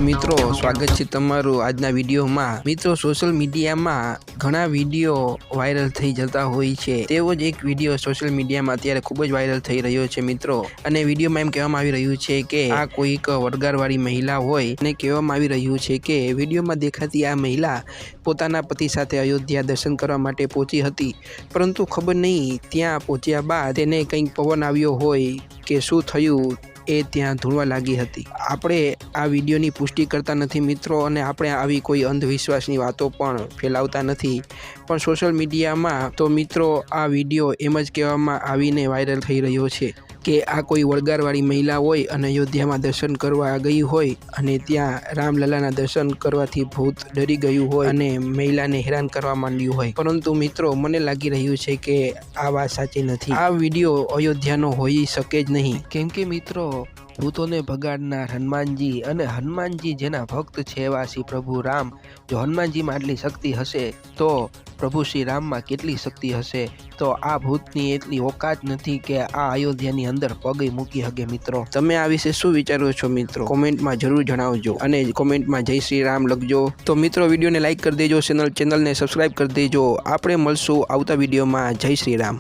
મિત્રો સ્વાગત છે તમારું આજના વિડીયોમાં। મિત્રો સોશિયલ મીડિયામાં ઘણા વિડીયો વાયરલ થઈ જતા હોય છે। તેવો જ એક વિડીયો સોશિયલ મીડિયામાં અત્યારે ખૂબ જ વાયરલ થઈ રહ્યો છે મિત્રો। અને વિડીયોમાં એમ કહેવામાં આવી રહ્યું છે કે આ કોઈક વળગારવાળી મહિલા હોય અને કહેવામાં આવી રહ્યું છે કે વિડીયોમાં દેખાતી આ મહિલા પોતાના પતિ સાથે અયોધ્યા દર્શન કરવા માટે પહોંચી હતી, પરંતુ ખબર નહીં ત્યાં પહોંચ્યા બાદ તેને કંઈક પવન આવ્યો હોય કે શું થયું એ ત્યાં ધૂળવા લાગી હતી। આપણે આ વિડીયોની પુષ્ટિ કરતા નથી મિત્રો, અને આપણે આવી કોઈ અંધવિશ્વાસની વાતો પણ ફેલાવતા નથી, પણ સોશિયલ મીડિયામાં તો મિત્રો આ વિડીયો એમ જ કહેવામાં આવીને વાયરલ થઈ રહ્યો છે કે આ કોઈ વળગારવાળી મહિલા હોય અને અયોધ્યામાં દર્શન કરવા ગઈ હોય અને ત્યાં રામલલાના દર્શન કરવાથી ભૂત ડરી ગયું હોય અને મહિલાને હેરાન કરવા માંડ્યું હોય। પરંતુ મિત્રો મને લાગી રહ્યું છે કે આ વાત સાચી નથી। આ વિડીયો અયોધ્યાનો હોઈ શકે જ નહીં, કેમ કે મિત્રો ભૂતોને ભગાડનાર હનુમાનજી અને હનુમાનજી જેના ભક્ત છે એવા શ્રી પ્રભુ રામ, જો હનુમાનજીમાં આટલી શક્તિ હશે તો પ્રભુ શ્રી રામમાં કેટલી શક્તિ હશે। તો આ ભૂતની એટલી ઓકાત નથી કે આ અયોધ્યાની અંદર પગ મૂકી શકે। મિત્રો તમે આ વિશે શું વિચારો છો મિત્રો? કોમેન્ટમાં જરૂર જણાવજો અને કોમેન્ટમાં જય શ્રી રામ લખજો। તો મિત્રો વિડીયોને લાઈક કરી દેજો, ચેનલને સબસ્ક્રાઈબ કરી દેજો। આપણે મળશું આવતા વિડીયોમાં। જય શ્રી રામ।